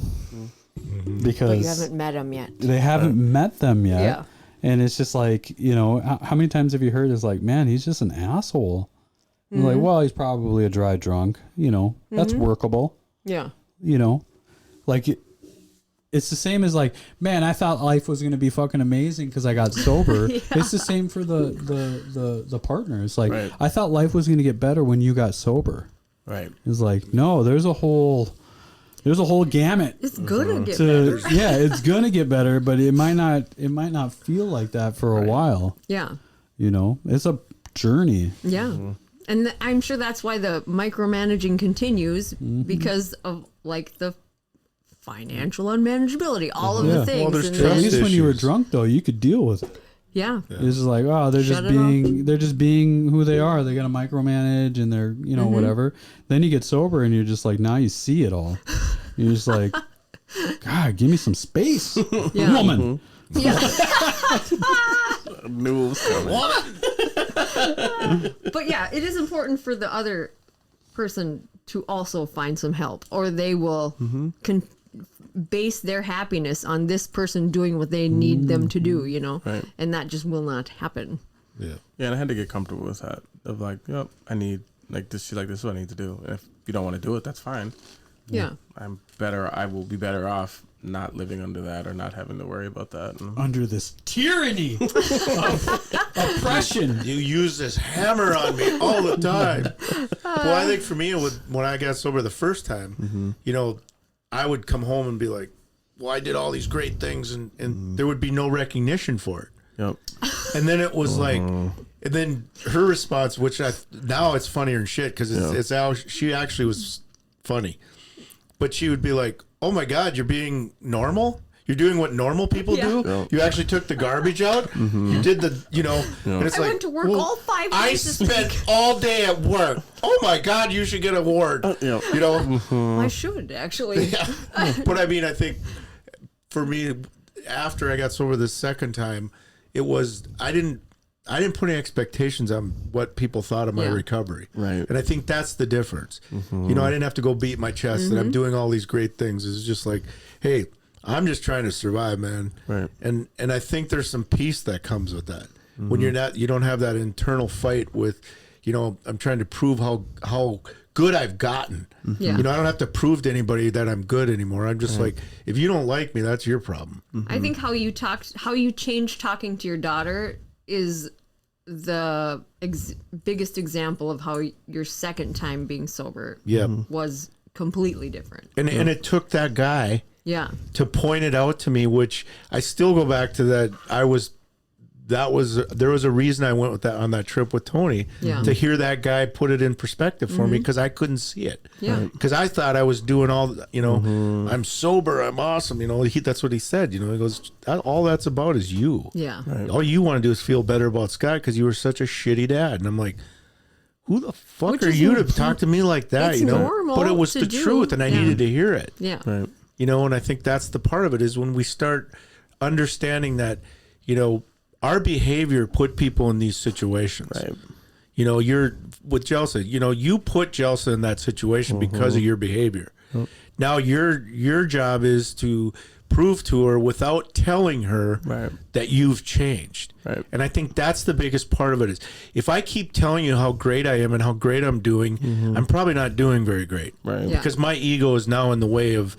because But you haven't met them yet. they haven't met them yet. Yeah. And it's just like, you know, how many times have you heard it's like, man, he's just an asshole. And like, well, he's probably a dry drunk, you know, that's workable, Yeah. you know, like it's the same as like, man, I thought life was going to be fucking amazing because I got sober. It's the same for the partner. It's like, Right. I thought life was going to get better when you got sober. Right. It's like, no, there's a whole gamut It's gonna get to, better. yeah, it's going to get better, but it might not feel like that for a while. Yeah. You know, it's a journey. Yeah. And I'm sure that's why the micromanaging continues because of like the financial unmanageability, all of Yeah. the things. Well, there's and At trust then- least when you were issues. drunk, though, you could deal with it. yeah. It's just like, oh, they're Shut just being who they are. They got to micromanage and they're, you know, whatever. Then you get sober and you're just like, now you see it all. You're just like, God, give me some space, Yeah. woman. Yeah. Knew it was coming. But yeah, it is important for the other person to also find some help, or they will base their happiness on this person doing what they need them to do, you know? Right. And that just will not happen. Yeah. Yeah, and I had to get comfortable with that. Of like, yep, I need like this. She's like, this is what I need to do. And if you don't want to do it, that's fine. Yeah. I will be better off not living under that or not having to worry about that. Under this tyranny of oppression. You use this hammer on me all the time. Well, I think for me, when I got sober the first time, you know, I would come home and be like, well, I did all these great things, and there would be no recognition for it. Yep. And then it was like, and then her response, which now it's funnier and shit because it's how she actually was funny. But she would be like, oh my God, you're being normal? You're doing what normal people do? Yeah. You actually took the garbage out? You did the, you know. And it's I like, went to work all 5 days I this spent week. all day at work. Oh my God, you should get an award. Yeah. You know? I should, actually. Yeah. But I mean, I think for me, after I got sober the second time, it was, I didn't put any expectations on what people thought of my recovery. Right. And I think that's the difference. You know, I didn't have to go beat my chest that I'm doing all these great things. It's just like, hey, I'm just trying to survive, man. Right. And I think there's some peace that comes with that. When you don't have that internal fight with, you know, I'm trying to prove how good I've gotten. Yeah. You know, I don't have to prove to anybody that I'm good anymore. I'm just like, if you don't like me, that's your problem. I think how you changed talking to your daughter is the biggest example of how your second time being sober was completely different. And it took that guy Yeah. to point it out to me, which I still go back to that. There was a reason I went with that on that trip with Tony to hear that guy put it in perspective for me because I couldn't see it. Yeah. Because I thought I was doing all, you know, I'm sober, I'm awesome. You know, that's what he said. You know, he goes, all that's about is you. Yeah. All you want to do is feel better about Scott because you were such a shitty dad. And I'm like, who the fuck Which are is you to talk to me like that? it's You know, normal but it was to the do. truth, and I needed to hear it. Yeah. Right. You know, and I think that's the part of it is when we start understanding that, you know, our behavior put people in these situations. Right. You know, you're with Jelsa, you know, you put Jelsa in that situation because of your behavior. Now your job is to prove to her without telling her that you've changed. Right. And I think that's the biggest part of it is if I keep telling you how great I am and how great I'm doing, I'm probably not doing very great. Right. Yeah. Because my ego is now in the way of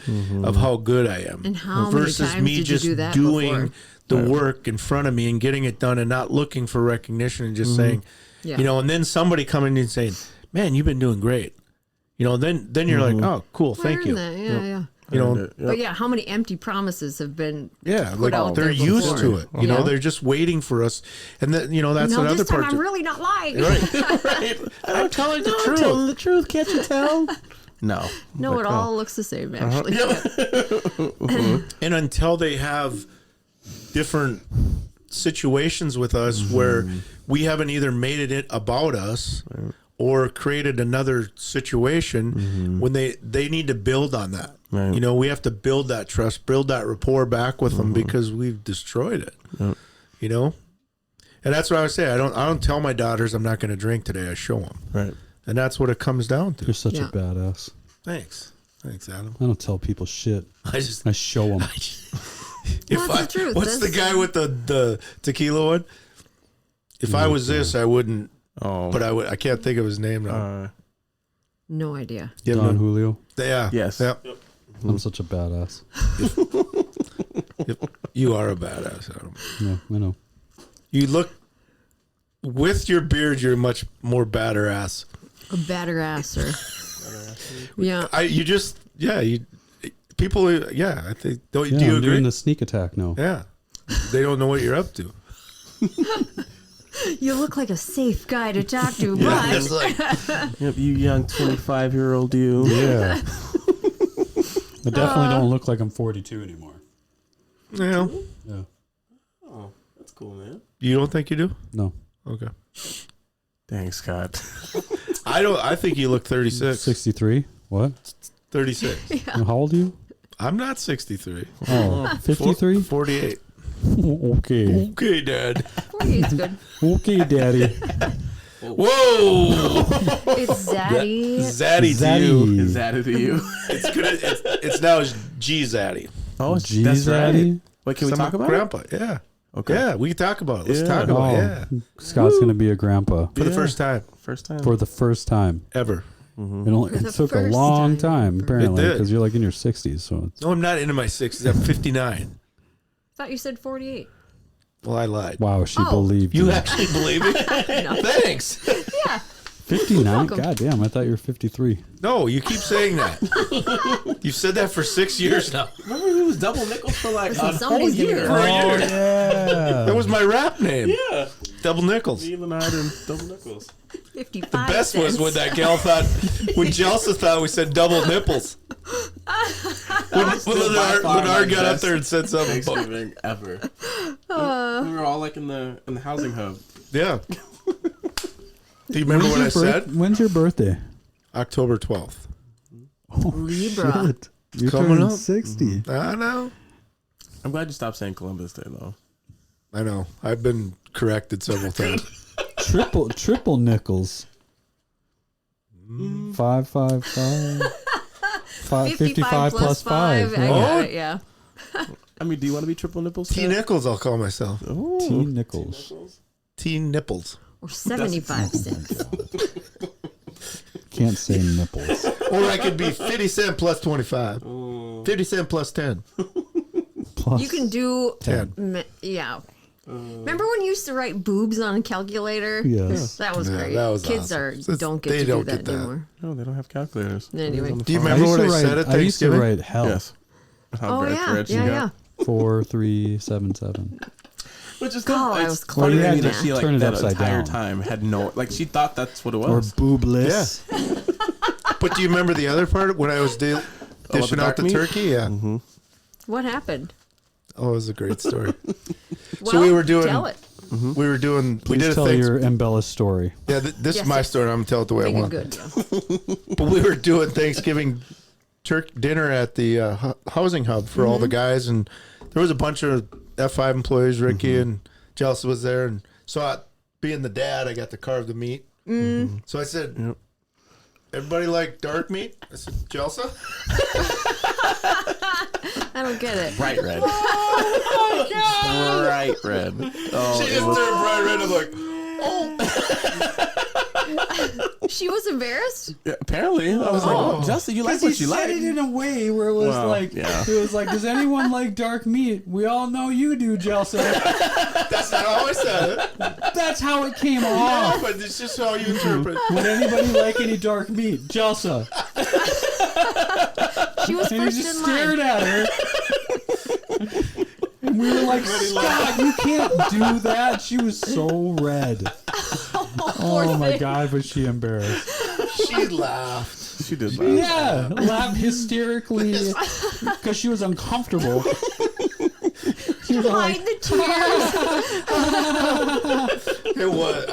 how good I am. And how many versus times me did you just do that doing before? the work in front of me and getting it done and not looking for recognition and just saying, Yeah. you know, and then somebody coming in and saying, man, you've been doing great. You know, then you're like, oh, cool, thank you. Learn that. Yeah, yeah. You know, Yep. But yeah, how many empty promises have been yeah, put like out they're there used before? to it. You know, Yeah. they're just waiting for us. And then, you know, that's No, another this time part. I'm really not lying. Right. I'm telling the truth. Telling the truth, can't you tell? No. No, Like, it all looks the same actually. And until they have different situations with us where we haven't either made it about us or created another situation when they need to build on that. Right. You know, we have to build that trust, build that rapport back with them because we've destroyed it. You know? And that's what I would say. I don't tell my daughters I'm not going to drink today. I show them. Right. And that's what it comes down to. You're such Yeah. a badass. Thanks, Adam. I don't tell people shit. I just I show them. That's the truth. What's the That's- guy with the tequila one? If I was this, I wouldn't. Oh. But I can't think of his name now. No idea. Yeah, Don man. Julio. Yeah. Yes. Yeah. I'm such a badass. You are a badass, Adam. Yeah, I know. You look with your beard. You're much more badder ass. A batter asser. Yeah. People. Yeah, I think. Do Yeah, you I'm agree? doing the sneak attack now. Yeah. They don't know what you're up to. You look like a safe guy to talk to, but It's like, Yep, you young 25-year-old you. Yeah. I definitely don't look like I'm 42 anymore. yeah. Yeah. Oh, that's cool, man. You don't think you do? No. Okay. Thanks, Scott. I don't. I think you look 36. 63? What? 36. How old are you? I'm not 63. Oh, 53? 48. Okay. Okay, Dad. 48's good. Okay, Daddy. Whoa! It's Zaddy. Zaddy to Zaddy. you. Is that it to you? It's good. It's now G Zaddy. Oh, G that's right. Zaddy? Wait, can we Some talk about Grandpa? Yeah. Okay. Yeah, we can talk about it. Let's Yeah. talk about it. Oh, Yeah. Scott's gonna be a grandpa For the first time First time. for the first time. ever. It the took a first long time. time, apparently, did. because you're like in your 60s. So it's, No, I'm not into my 60s. I'm 59. Thought you said 48. Well, I lied. wow, she Oh. believed You you. actually believe it? Thanks. Yeah. 59. welcome. God damn, I thought you were 53. No, you keep saying that. You've said that for 6 years now. Remember he was double nickels for like Listen, a whole somebody's gonna year. get For a year. Yeah. That was my rap name. Yeah. Double Nickels. Me, Leonard, and double nickels. 55 The best was cents. when that gal thought, when Jelsa thought we said double nipples. When Leonard got up there and said something. about- Thanksgiving ever. We were all like in the housing hub. Yeah. Do you remember what I said? When's your birthday? October 12th. Oh, Libra. shit. You're Coming turning up. 60. I know. I'm glad you stopped saying Columbus Day though. I know. I've been corrected several times. Triple nickels. 555. 55 plus 5. I Yeah. got it, yeah. I mean, do you want to be triple nipples? T Nickels, I'll call myself. Ooh. T nickels. T Nipples. Or 75 cents. Can't say nipples. Or I could be 50 cent plus 25. 50 cent plus 10. Plus You can do 10. yeah. Remember when you used to write boobs on a calculator? Yes. That was Yeah, great. that was Kids awesome. don't get They to don't do that get that. anymore. No, they don't have calculators. Anyway. On the Do you phone. remember what I write, said at I used to Thanksgiving? write hell. Yes. How Oh bad yeah, Reg you yeah, got. yeah. 4377. Which is God, I it's was funny clever to me at that that. she like Turn it that upside entire down. time had no like she thought that's what it Or was. boobless. But do you remember the other part when I was the dishing dark out the meat? turkey? Yeah. What happened? Oh, it was a great story. Well, we were doing- Tell it. We did Please a tell thing. your embellished story. Yeah, this Yes, is my yes. story. I'm gonna tell it the way Make I it want. good. Yeah. But we were doing Thanksgiving dinner at the housing hub for all the guys, and there was a bunch of F5 employees. Ricky and Jelsa was there, and so being the dad, I got to carve the meat. So I said, "Everybody like dark meat?" I said, "Jelsa." I don't get it. Bright red. Bright red. Oh, She it just was, turned bright red. I'm like, She was embarrassed. yeah, apparently. I was like, oh, Justin, you like what you like. in a way where it was Well, yeah. it was like, does anyone like dark meat? We all know you do, Jelsa. "That's not how I said it." That's how it came off. But it's just how you interpret. Would anybody like any dark meat? Jelsa. She was And he first just in stared line. at her. And we were like, Scott, you can't do that. She was so red. Oh my thing. God, was she embarrassed? She laughed. She did that. Yeah, laughed hysterically because she was uncomfortable. She was Hide like, the tears. It was.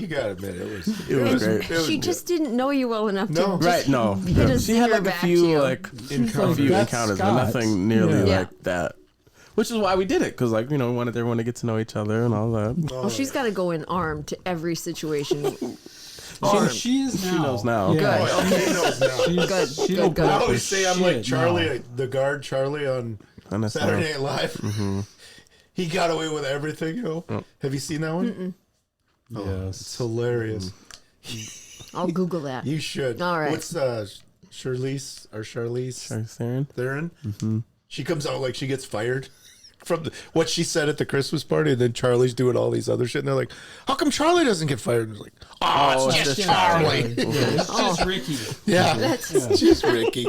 You gotta admit it was. It was great. She just didn't know you well enough No. to Right, no. hit a She had zinger like a back to few you. like like, a few "That's encounters, Scott." but nothing nearly Yeah. like that. Which is why we did it, because like we wanted everyone to get to know each other and all that. Oh, she's got to go in armed to every situation. She is now. She knows now. Yeah, Good. Okay, he knows now. Good, she good, don't good. put I up always with say I'm like shit Charlie, now. the guard Charlie on And that's Saturday now. Night Live. He got away with everything, you know. Have you seen that one? Oh, Yes. it's hilarious. I'll Google that. You should. All right. What's Charlize Charlize Theron? Theron? She comes out like she gets fired from what she said at the Christmas party, and then Charlie's doing all these other shit, and they're like, "How come Charlie doesn't get fired?" And it's like, "Oh, it's just Charlie." It's just Ricky. Yeah, That's it's just Ricky.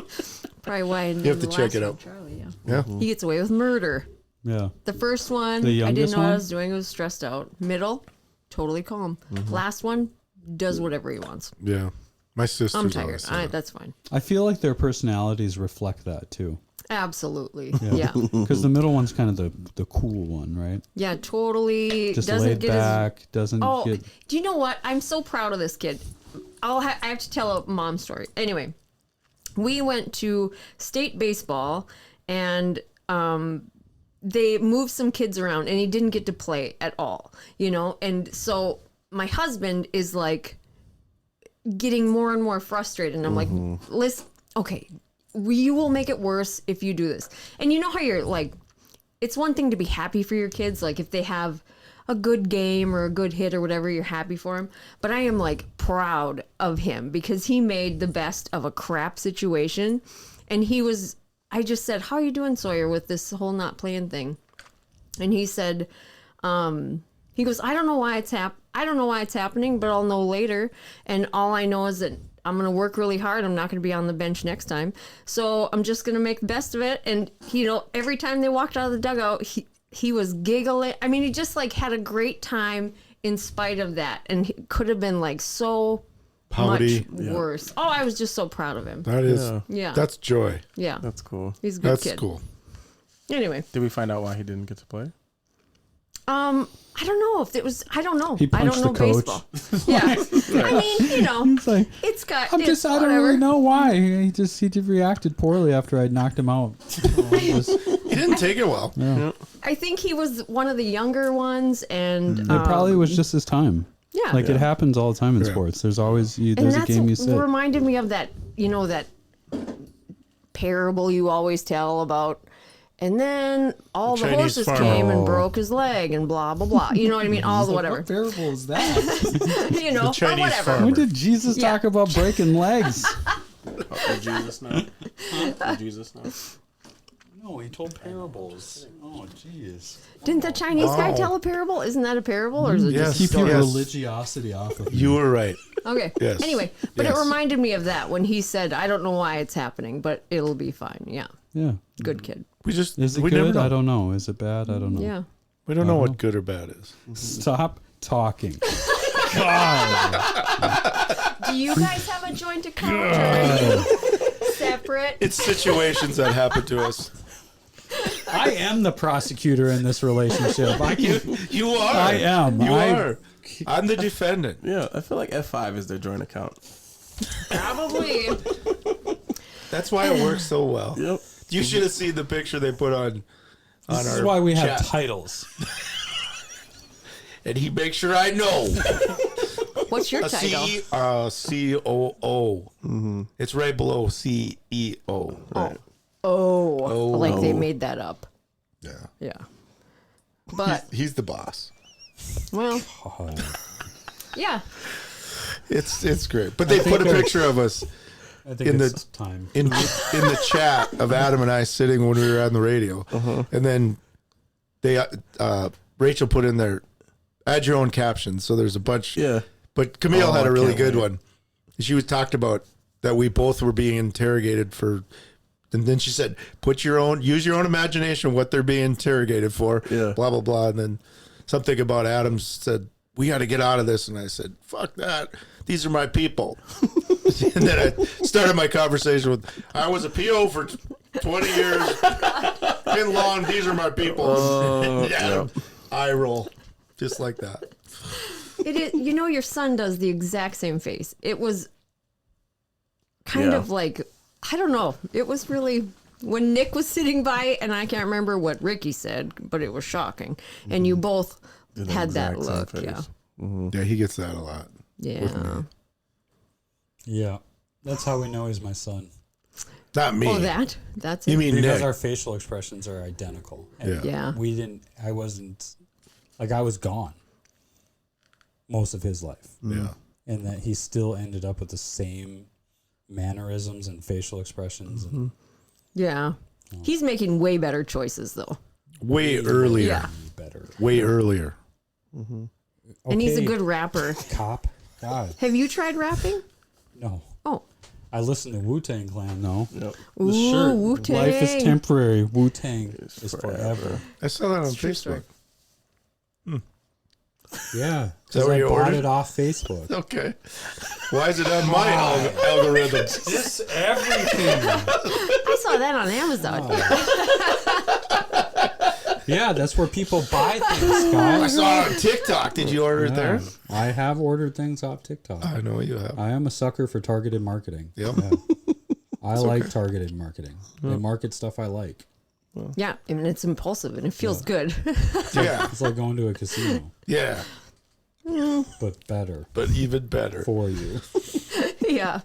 probably why I You have to check it out. Charlie, yeah. Yeah. He gets away with murder. Yeah. The first one, The I didn't youngest know what I one? was doing. I was stressed out. Middle, totally calm. Last one, does whatever he wants. Yeah. My sister's I'm tired. always saying that. That's fine. I feel like their personalities reflect that too. Absolutely. Yeah. Because the middle one's kind of the cool one, right? Yeah, totally. Just doesn't laid get back, doesn't Oh, get. do you know what? I'm so proud of this kid. I have to tell a mom story. Anyway, we went to state baseball and they moved some kids around and he didn't get to play at all, you know? And so my husband is like getting more and more frustrated. And I'm like, listen, okay, you will make it worse if you do this. And you know how you're like, it's one thing to be happy for your kids, like if they have a good game or a good hit or whatever, you're happy for him. But I am like proud of him because he made the best of a crap situation. And I just said, how are you doing, Sawyer, with this whole not playing thing? And he said, he goes, I don't know why it's happening, but I'll know later. And all I know is that I'm going to work really hard. I'm not going to be on the bench next time. So I'm just going to make the best of it. And, every time they walked out of the dugout, he was giggling. I mean, he just like had a great time in spite of that. And he could have been like so Pouty. much worse. Oh, I was just so proud of him. That is, Yeah. that's joy. Yeah. That's cool. He's a good That's kid. cool. Anyway. Did we find out why he didn't get to play? I don't know if it was. I don't know. He I punched don't know the coach. baseball. Yeah, I mean, It's like, it's got. I it's don't whatever. really know why. He just reacted poorly after I knocked him out. He didn't take it well. I think he was one of the younger ones, and It probably was just his time. yeah. Like it happens all the time in Yeah. sports. There's always and there's a that's game you sit. reminded me of that. That parable you always tell about. And then all the Chinese horses farmer. came and broke his leg and blah blah blah. You know what I mean? All the whatever. What variable is that? Or Chinese whatever. farmer. When did Jesus Yeah. talk about breaking legs? Did Jesus know? Did Jesus know? No, he told parables. Oh, jeez. Didn't the Chinese guy tell a parable? Isn't that a parable or is it Yes. just a Keep your story? religiosity off of You were right. Okay. Yes. Anyway, but Yes. it reminded me of that when he said, "I don't know why it's happening, but it'll be fine." Yeah, Yeah. good kid. We just Is it we never good? know. I don't know. Is it bad? I don't know. Yeah. We don't know what good or bad is. Stop talking. God. Do you guys have a joint account or are you separate? It's situations that happen to us. I am the prosecutor in this relationship. You are. I am. You are. I'm the defendant. Yeah, I feel like F5 is their joint account. Probably. That's why it works so well. Yep. You should have seen the picture they put on This is our why we have chat. titles. And he makes sure I know. What's your A title? COO. Mm-hmm. It's right below CEO. Right. Oh, like they made that up. Yeah. Yeah. But He's the boss. well, yeah. It's great. But they put a picture of us I think In it's the- time. in the chat of Adam and I sitting when we were on the radio. And then they Rachel put in there, add your own captions. So there's a bunch. Yeah. But Camille Oh, had a I really can't good wait. one. She was talked about that we both were being interrogated for. And then she said, use your own imagination what they're being interrogated for. Yeah. Blah, blah, blah. And then something about Adam said, we got to get out of this. And I said, fuck that. These are my people. And then I started my conversation with, I was a PO for 20 years in law, and these are my people. And Adam, eye roll. Just like that. It is. Your son does the exact same face. It was kind of like, I don't know. It was really when Nick was sitting by, and I can't remember what Ricky said, but it was shocking. And you both had that exact same look. face. Yeah. Yeah, he gets that a lot. Yeah. Yeah. That's how we know he's my son. Not me. Oh, that's it. You mean Because Nick? our facial expressions are identical. And Yeah. Yeah. I was gone most of his life. Yeah. And that he still ended up with the same mannerisms and facial expressions. And Yeah. He's making way better choices though. Way earlier. Yeah. better. Way earlier. And he's a Okay, good rapper. cop. God, Have you tried rapping? no. Oh. I listen to Wu-Tang Clan, though. Yep. The Ooh, shirt. Wu-Tang. Life is temporary. Wu-Tang is forever. I saw that on true Facebook. story. Yeah. that Because what I you bought ordered? it off Facebook. Okay. Why is it on my algorithm? This everything. I saw that on Amazon. Yeah, that's where people buy things, I Scott. saw it on TikTok. Did you order it there? I have ordered things off TikTok. I know you have. I am a sucker for targeted marketing. Yep. Yeah. I like targeted marketing. They market stuff I like. Yeah, and it's impulsive and it feels good. Yeah. It's like going to a casino, Yeah. but better But even better. for you. Yeah.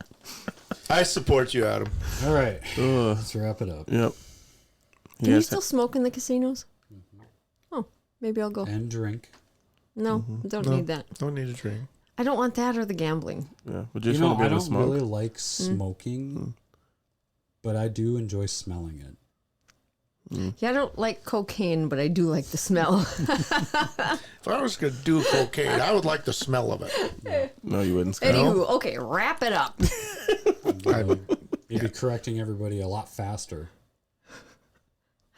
I support you, Adam. All right, Ugh. let's wrap it up. Yep. Can you still smoke in the casinos? Maybe I'll go. and drink. No, don't need that. Don't need a drink. I don't want that or the gambling. Yeah, but You just know, want to be I able don't to smoke. really like smoking, but I do enjoy smelling it. Yeah, I don't like cocaine, but I do like the smell. If I was going to do cocaine, I would like the smell of it. No, you wouldn't. Scott. Anywho, okay, wrap it up. You'd be correcting everybody a lot faster.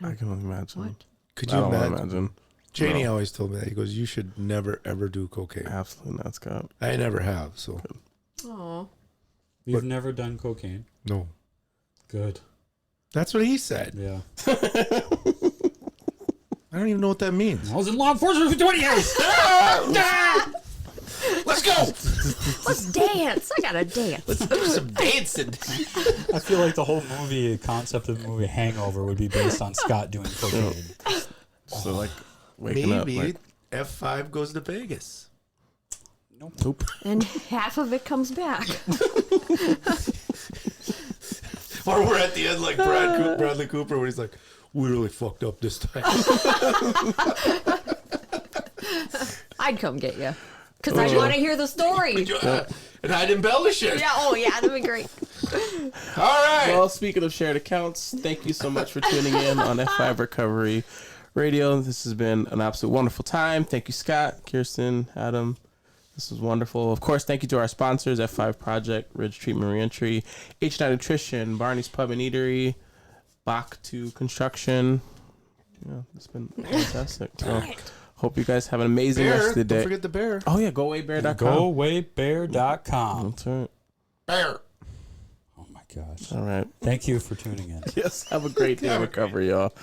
I can only imagine. What? Could I you don't want to imagine? imagine. Janie No. always told me that. He goes, you should never, ever do cocaine. Absolutely not, Scott. I never have, so Oh, You've never done cocaine? no. Good. That's what he said. Yeah. I don't even know what that means. I was in law enforcement for 20 years. Let's go! let's dance. I gotta dance. Let's do some dancing. I feel like the whole movie concept of the movie Hangover would be based on Scott doing cocaine. So like waking up. Maybe Like, F5 goes to Vegas. nope. And half of it comes back. Or we're at the end like Bradley Cooper where he's like, we really fucked up this time. I'd come get you. Because I want to hear the story. And I'd embellish it. Yeah, oh yeah, that'd be great. All right. Well, speaking of shared accounts, thank you so much for tuning in on F5 Recovery Radio. This has been an absolute wonderful time. Thank you, Scott, Kirsten, Adam. This was wonderful. Of course, thank you to our sponsors, F5 Project, Ridge Treatment Reentry, H9 Nutrition, Barney's Pub and Eatery, Bach 2 Construction. Yeah, it's been fantastic. So, hope you guys have an amazing rest Bear. of the day. Don't forget the bear. Oh, yeah, goawaybear.com. GoAwayBear.com. That's right. Bear. Oh my gosh. All right. Thank you for tuning in. Yes, have a great day of recovery, y'all.